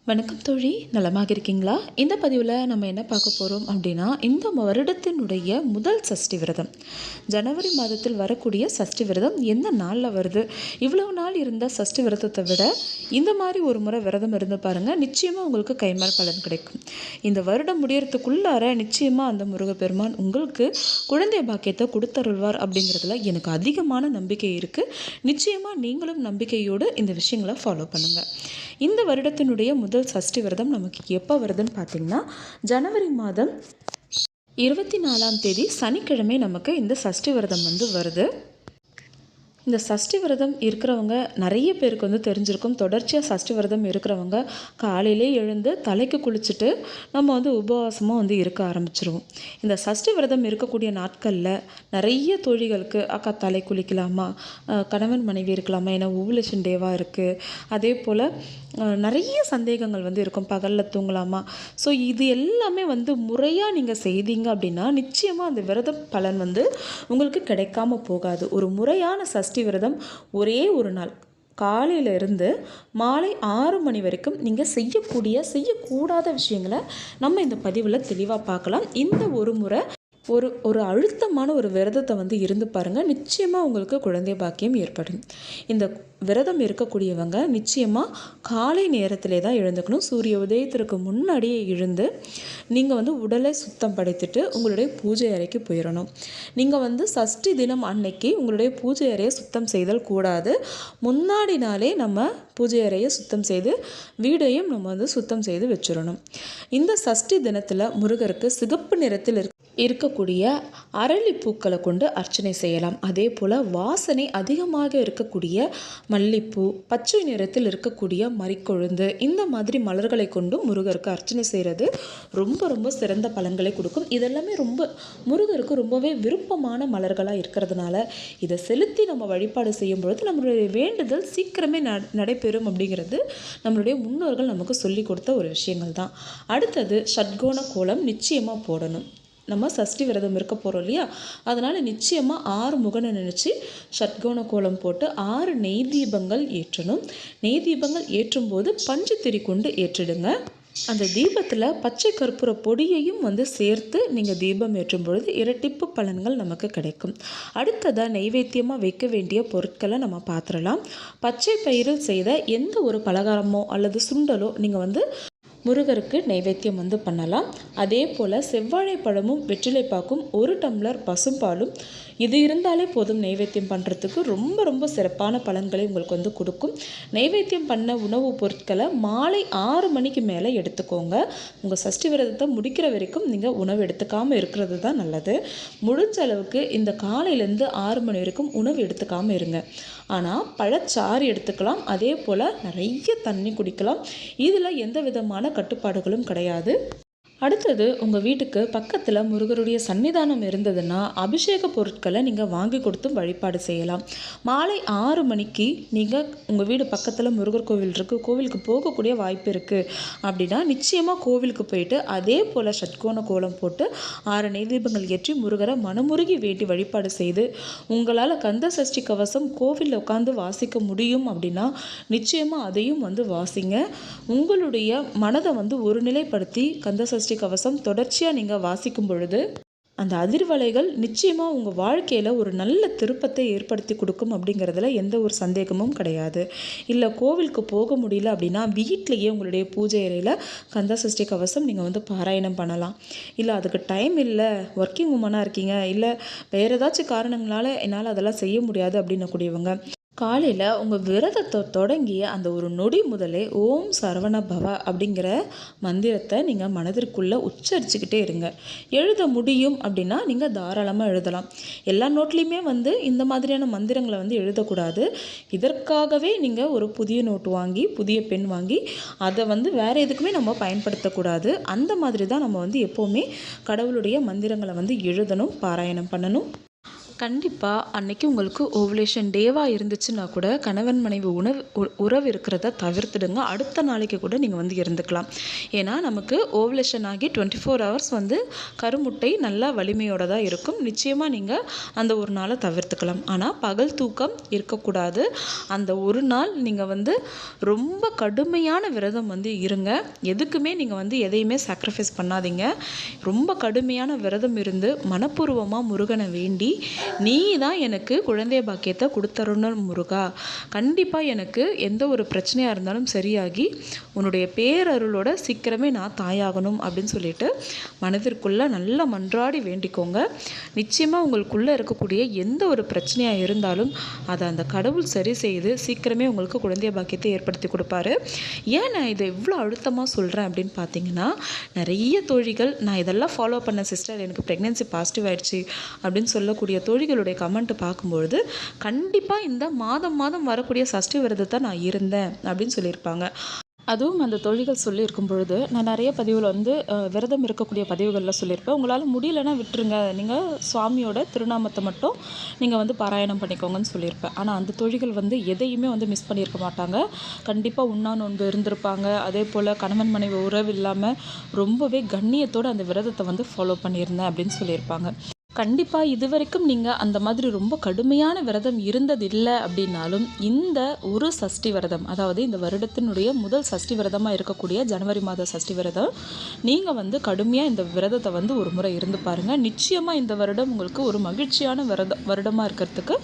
வணக்கம் தோழி, நலமாக இருக்கீங்களா? இந்த பதிவில் நம்ம என்ன பார்க்க போகிறோம் அப்படின்னா, இந்த வருடத்தினுடைய முதல் சஷ்டி விரதம், ஜனவரி மாதத்தில் வரக்கூடிய சஷ்டி விரதம் எந்த நாளில் வருது? இவ்வளவு நாள் இருந்த சஷ்டி விரதத்தை விட இந்த மாதிரி ஒரு முறை விரதம் இருந்து பாருங்கள், நிச்சயமாக உங்களுக்கு கைமால் பலன் கிடைக்கும். இந்த வருடம் முடியறதுக்குள்ளார நிச்சயமாக அந்த முருகப்பெருமான் உங்களுக்கு குழந்தை பாக்கியத்தை கொடுத்தருள்வார் அப்படிங்கிறதுல எனக்கு அதிகமான நம்பிக்கை இருக்குது. நிச்சயமாக நீங்களும் நம்பிக்கையோடு இந்த விஷயங்களை ஃபாலோ பண்ணுங்கள். இந்த வருடத்தினுடைய முதல் சஷ்டி விரதம் நமக்கு எப்போ வருதுன்னு பார்த்தீங்கன்னா, ஜனவரி மாதம் 24ஆம் தேதி சனிக்கிழமை நமக்கு இந்த சஷ்டி விரதம் வருது. இந்த சஷ்டி விரதம் இருக்கிறவங்க நிறைய பேருக்கு தெரிஞ்சிருக்கும். தொடர்ச்சியாக சஷ்டி விரதம் இருக்கிறவங்க காலையிலே எழுந்து தலைக்கு குளிச்சுட்டு நம்ம உபவாசமாக இருக்க ஆரம்பிச்சிருவோம். இந்த சஷ்டி விரதம் இருக்கக்கூடிய நாட்களில் நிறைய தோழிகளுக்கு அக்கா தலை குளிக்கலாமா, கணவன் மனைவி இருக்கலாமா, ஏன்னா ஓவுலேஷன் டேவாக இருக்குது. அதே போல் நிறைய சந்தேகங்கள் இருக்கும், பகலில் தூங்கலாமா. ஸோ இது எல்லாமே முறையாக நீங்கள் செய்தீங்க அப்படின்னா நிச்சயமாக அந்த விரத பலன் உங்களுக்கு கிடைக்காம போகாது. ஒரு முறையான சஷ்டி விரதம் ஒரே ஒரு நாள் காலையில இருந்து மாலை 6 மணி வரைக்கும் நீங்கள் செய்யக்கூடாத விஷயங்களை நம்ம இந்த பதிவில் தெளிவாக பார்க்கலாம். இந்த ஒரு முறை ஒரு அழுத்தமான ஒரு விரதத்தை இருந்து பாருங்கள், நிச்சயமாக உங்களுக்கு குழந்தை பாக்கியம் ஏற்படும். இந்த விரதம் இருக்கக்கூடியவங்க நிச்சயமாக காலை நேரத்திலே தான் எழுந்துக்கணும். சூரிய உதயத்திற்கு முன்னாடியே எழுந்து நீங்கள் உடலை சுத்தம் படுத்திட்டு உங்களுடைய பூஜை அறைக்கு போயிடணும். நீங்கள் சஷ்டி தினம் அன்னைக்கு உங்களுடைய பூஜை அறையை சுத்தம் செய்தல் கூடாது. முன்னாடி நாளே நம்ம பூஜை அறையை சுத்தம் செய்து வீடையும் நம்ம சுத்தம் செய்து வச்சிடணும். இந்த சஷ்டி தினத்தில் முருகருக்கு சிகப்பு நிறத்தில் இருக்கக்கூடிய அரளி பூக்களை கொண்டு அர்ச்சனை செய்யலாம். அதே போல் வாசனை அதிகமாக இருக்கக்கூடிய மல்லிப்பூ, பச்சை நிறத்தில் இருக்கக்கூடிய மரிக்கொழுந்து, இந்த மாதிரி மலர்களை கொண்டு முருகருக்கு அர்ச்சனை செய்கிறது ரொம்ப ரொம்ப சிறந்த பலன்களை கொடுக்கும். இதெல்லாமே முருகருக்கு ரொம்பவே விருப்பமான மலர்களாக இருக்கிறதுனால இதை செலுத்தி நம்ம வழிபாடு செய்யும் பொழுது நம்மளுடைய வேண்டுதல் சீக்கிரமே நடைபெறும் அப்படிங்கிறது நம்மளுடைய முன்னோர்கள் நமக்கு சொல்லி கொடுத்த ஒரு விஷயங்கள் தான். அடுத்தது ஷட்கோண கோலம் நிச்சயமாக போடணும். நம்ம சஷ்டி விரதம் இருக்க போகிறோம் இல்லையா, அதனால் நிச்சயமாக 6 முகனை நினச்சி ஷட்கோண கோலம் போட்டு 6 நெய் தீபங்கள் ஏற்றணும். நெய் தீபங்கள் ஏற்றும் போது பஞ்சு திரி கொண்டு ஏற்றிடுங்க. அந்த தீபத்தில் பச்சை கற்பூர பொடியையும் சேர்த்து நீங்கள் தீபம் ஏற்றும் பொழுது இரட்டிப்பு பலன்கள் நமக்கு கிடைக்கும். அடுத்ததாக நைவேத்தியமாக வைக்க வேண்டிய பொருட்களை நம்ம பார்த்துடலாம். பச்சை பயிரில் செய்த எந்த ஒரு பலகாரமோ அல்லது சுண்டலோ நீங்கள் முருகருக்கு நைவேத்தியம் பண்ணலாம். அதே போல் செவ்வாழைப்பழமும் வெற்றிலைப்பாக்கும் 1 டம்ளர் பசும்பாலும் இது இருந்தாலே போதும் நைவேத்தியம் பண்ணுறதுக்கு ரொம்ப ரொம்ப சிறப்பான பலன்களை உங்களுக்கு கொடுக்கும். நைவேத்தியம் பண்ண உணவுப் பொருட்களை மாலை 6 மணிக்கு மேலே எடுத்துக்கோங்க. உங்கள் சஷ்டி விரதத்தை முடிக்கிற வரைக்கும் நீங்கள் உணவு எடுத்துக்காமல் இருக்கிறது தான் நல்லது. முடிஞ்ச அளவுக்கு இந்த காலையிலேருந்து 6 மணி வரைக்கும் உணவு எடுத்துக்காமல் இருங்க. ஆனால் பழச்சாறு எடுத்துக்கலாம். அதே போல் நிறைய தண்ணி குடிக்கலாம். இதில் எந்த விதமான கட்டுப்பாடுகளும் கிடையாது. அடுத்தது உங்கள் வீட்டுக்கு பக்கத்தில் முருகருடைய சன்னிதானம் இருந்ததுன்னா அபிஷேக பொருட்களை நீங்கள் வாங்கி கொடுத்தும் வழிபாடு செய்யலாம். மாலை 6 மணிக்கு நீங்கள் உங்கள் வீடு பக்கத்தில் முருகர் கோவில் இருக்குது, கோவிலுக்கு போகக்கூடிய வாய்ப்பு இருக்குது அப்படின்னா நிச்சயமாக கோவிலுக்கு போயிட்டு அதே போல் ஷட்கோண கோலம் போட்டு 6 நெய் தீபங்கள் ஏற்றி முருகரை மனமுருகி வேண்டி வழிபாடு செய்து உங்களால் கந்த சஷ்டி கவசம் கோவிலில் உட்காந்து வாசிக்க முடியும் அப்படின்னா நிச்சயமாக அதையும் வாசிங்க. உங்களுடைய மனதை ஒருநிலைப்படுத்தி கந்த சஷ்டி கவசம் தொடர்ச்சியாக நீங்கள் வாசிக்கும் பொழுது அந்த அதிர்வலைகள் நிச்சயமாக உங்கள் வாழ்க்கையில் ஒரு நல்ல திருப்பத்தை ஏற்படுத்தி கொடுக்கும் அப்படிங்கிறதுல எந்த ஒரு சந்தேகமும் கிடையாது. இல்லை கோவிலுக்கு போக முடியல அப்படின்னா வீட்டிலையே உங்களுடைய பூஜை அறையில் கந்த சஷ்டி கவசம் நீங்கள் பாராயணம் பண்ணலாம். இல்லை அதுக்கு டைம் இல்லை, ஒர்க்கிங் உமனாக இருக்கீங்க, இல்லை வேறு ஏதாச்சும் காரணங்களால் என்னால் அதெல்லாம் செய்ய முடியாது அப்படின்னக்கூடியவங்க காலையில் உங்கள் விரதத்தை தொடங்கிய அந்த ஒரு நொடி முதலே ஓம் சரவண பவ அப்படிங்கிற மந்திரத்தை நீங்கள் மனதிற்குள்ளே உச்சரிச்சுக்கிட்டே இருங்க. எழுத முடியும் அப்படின்னா நீங்கள் தாராளமாக எழுதலாம். எல்லா நோட்லேயுமே இந்த மாதிரியான மந்திரங்களை எழுதக்கூடாது. இதற்காகவே நீங்கள் ஒரு புதிய நோட்டு வாங்கி புதிய பென் வாங்கி அதை வேறு எதுக்குமே நம்ம பயன்படுத்தக்கூடாது. அந்த மாதிரி தான் நம்ம எப்போவுமே கடவுளுடைய மந்திரங்களை எழுதணும், பாராயணம் பண்ணணும். கண்டிப்பாக அன்னைக்கு உங்களுக்கு ஓவுலேஷன் டேவாக இருந்துச்சுன்னா கூட கணவன் மனைவி உறவு இருக்கிறத தவிர்த்துடுங்க. அடுத்த நாளைக்கு கூட நீங்கள் வந்து இருந்துக்கலாம். ஏன்னா நமக்கு ஓவுலேஷன் ஆகி 24 ஹவர்ஸ் வந்து கருமுட்டை நல்லா வலிமையோடு தான் இருக்கும். நிச்சயமாக நீங்கள் அந்த ஒரு நாளை தவிர்த்துக்கலாம். ஆனால் பகல் தூக்கம் இருக்கக்கூடாது. அந்த ஒரு நாள் நீங்கள் வந்து ரொம்ப கடுமையான விரதம் வந்து இருங்க. எதுக்குமே நீங்கள் வந்து எதையுமே சாக்ரிஃபைஸ் பண்ணாதீங்க. ரொம்ப கடுமையான விரதம் இருந்து மனப்பூர்வமாக முருகனை வேண்டி, நீ தான் எனக்கு குழந்தை பாக்கியத்தை கொடுத்தருணும் முருகா, கண்டிப்பாக எனக்கு எந்த ஒரு பிரச்சனையாக இருந்தாலும் சரியாகி உன்னுடைய பேரருளோட சீக்கிரமே நான் தாயாகணும் அப்படின்னு சொல்லிட்டு மனதிற்குள்ளே நல்லா மன்றாடி வேண்டிக்கோங்க. நிச்சயமாக உங்களுக்குள்ளே இருக்கக்கூடிய எந்த ஒரு பிரச்சனையாக இருந்தாலும் அதை அந்த கடவுள் சரி செய்து சீக்கிரமே உங்களுக்கு குழந்தை பாக்கியத்தை ஏற்படுத்தி கொடுப்பாரு. ஏன் நான் இதை இவ்வளோ அழுத்தமாக சொல்கிறேன் அப்படின்னு பார்த்தீங்கன்னா, நிறைய தோழிகள் நான் இதெல்லாம் ஃபாலோ பண்ண சிஸ்டர், எனக்கு ப்ரெக்னென்சி பாசிட்டிவ் ஆயிடுச்சு அப்படின்னு சொல்லக்கூடிய தோழிகளுடைய கமெண்ட் பார்க்கும்பொழுது கண்டிப்பாக இந்த மாதம் வரக்கூடிய சஷ்டி விரதத்தை நான் இருந்தேன் அப்படின்னு சொல்லியிருப்பாங்க. அதுவும் அந்த தோழிகள் சொல்லியிருக்கும் பொழுது நான் நிறைய பதிவில் வந்து விரதம் இருக்கக்கூடிய பதிவுகளில் சொல்லியிருப்பேன். உங்களால் முடியலன்னா விட்டுருங்க, நீங்கள் சுவாமியோட திருநாமத்தை மட்டும் நீங்கள் வந்து பாராயணம் பண்ணிக்கோங்கன்னு சொல்லியிருப்பேன். ஆனால் அந்த தோழிகள் வந்து எதையுமே வந்து மிஸ் பண்ணியிருக்க மாட்டாங்க. கண்டிப்பாக உண்ணா நோன்பு இருந்திருப்பாங்க. அதே போல் கணவன் மனைவி உறவு இல்லாமல் ரொம்பவே கண்ணியத்தோடு அந்த விரதத்தை வந்து ஃபாலோ பண்ணியிருந்தேன் அப்படின்னு சொல்லியிருப்பாங்க. கண்டிப்பாக இதுவரைக்கும் நீங்கள் அந்த மாதிரி ரொம்ப கடுமையான விரதம் இருந்ததில்லை அப்படின்னாலும் இந்த ஒரு சஷ்டி விரதம், அதாவது இந்த வருடத்தினுடைய முதல் சஷ்டி விரதமாக இருக்கக்கூடிய ஜனவரி மாத சஷ்டி விரதம், நீங்கள் வந்து கடுமையாக இந்த விரதத்தை வந்து ஒரு முறை இருந்து பாருங்கள். நிச்சயமாக இந்த வருடம் உங்களுக்கு ஒரு மகிழ்ச்சியான வருடமாக இருக்கிறதுக்கு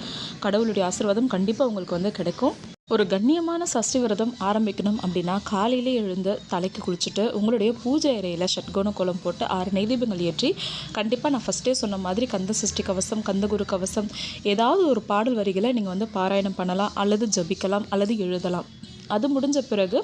கடவுளுடைய ஆசீர்வாதம் கண்டிப்பாக உங்களுக்கு வந்து கிடைக்கும். ஒரு கண்ணியமான சஷ்டி விரதம் ஆரம்பிக்கணும் அப்படின்னா காலையிலே எழுந்து தலைக்கு குளிச்சுட்டு உங்களுடைய பூஜை அறையில் ஷட்கோண கோலம் போட்டு 6 நெய்தீபங்கள் ஏற்றி, கண்டிப்பாக நான் ஃபஸ்ட்டே சொன்ன மாதிரி கந்த சஷ்டி கவசம், கந்தகுரு கவசம், ஏதாவது ஒரு பாடல் வரிகளை நீங்கள் வந்து பாராயணம் பண்ணலாம், அல்லது ஜபிக்கலாம், அல்லது எழுதலாம். அது முடிஞ்ச பிறகு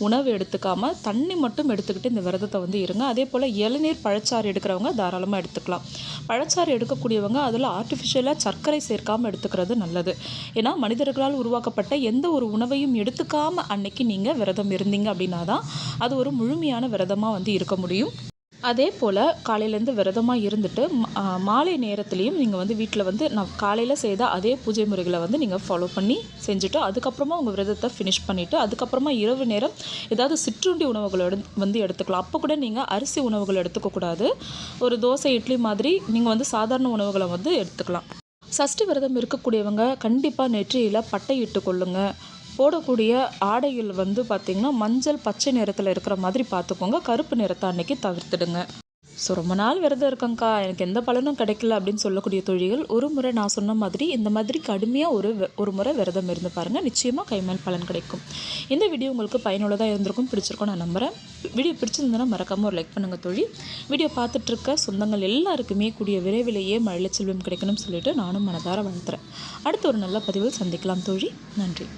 உணவு எடுத்துக்காமல் தண்ணி மட்டும் எடுத்துக்கிட்டு இந்த விரதத்தை வந்து இருங்க. அதே போல் இளநீர் பழச்சாறு எடுக்கிறவங்க தாராளமாக எடுத்துக்கலாம். பழச்சாறு எடுக்கக்கூடியவங்க அதில் ஆர்டிஃபிஷியலாக சர்க்கரை சேர்க்காமல் எடுத்துக்கிறது நல்லது. ஏன்னா மனிதர்களால் உருவாக்கப்பட்ட எந்த ஒரு உணவையும் எடுத்துக்காமல் அன்னைக்கு நீங்கள் விரதம் இருந்தீங்க அப்படின்னா தான் அது ஒரு முழுமையான விரதமாக வந்து இருக்க முடியும். அதே போல் காலையிலேருந்து விரதமாக இருந்துட்டு மாலை நேரத்துலேயும் நீங்கள் வந்து வீட்டில் வந்து நான் காலையில் செய்த அதே பூஜை முறைகளை வந்து நீங்கள் ஃபாலோ பண்ணி செஞ்சுட்டு அதுக்கப்புறமா உங்கள் விரதத்தை ஃபினிஷ் பண்ணிவிட்டு அதுக்கப்புறமா இரவு நேரம் ஏதாவது சிற்றுண்டி உணவுகளோடு வந்து எடுத்துக்கலாம். அப்போ கூட நீங்கள் அரிசி உணவுகள் எடுத்துக்கக்கூடாது. ஒரு தோசை, இட்லி மாதிரி நீங்கள் வந்து சாதாரண உணவுகளை வந்து எடுத்துக்கலாம். சஷ்டி விரதம் இருக்கக்கூடியவங்க கண்டிப்பாக நெற்றியில் பட்டை இட்டு கொள்ளுங்கள். போடக்கூடிய ஆடைகள் வந்து பார்த்திங்கன்னா மஞ்சள் பச்சை நிறத்தில் இருக்கிற மாதிரி பார்த்துக்கோங்க. கருப்பு நிறத்தை அன்னைக்கு தவிர்த்துடுங்க. ஸோ ரொம்ப நாள் விரதம் இருக்கங்க்கா, எனக்கு எந்த பலனும் கிடைக்கல அப்படின்னு சொல்லக்கூடிய தொழில்கள் ஒரு முறை நான் சொன்ன மாதிரி இந்த மாதிரி கடுமையாக ஒரு முறை விரதம் இருந்து பாருங்கள். நிச்சயமாக கைமேல் பலன் கிடைக்கும். இந்த வீடியோ உங்களுக்கு பயனுள்ளதாக இருந்திருக்கும், பிடிச்சிருக்கும் நான் நம்புகிறேன். வீடியோ பிடிச்சிருந்ததுன்னா மறக்காமல் ஒரு லைக் பண்ணுங்கள் தோழி. வீடியோ பார்த்துட்ருக்க சொந்தங்கள் எல்லாருக்குமே கூடிய விரைவிலேயே மழலை செல்வம் கிடைக்கணும்னு சொல்லிட்டு நானும் மனதார வாழ்த்துறேன். அடுத்த ஒரு நல்ல பதிவில் சந்திக்கலாம் தோழி. நன்றி.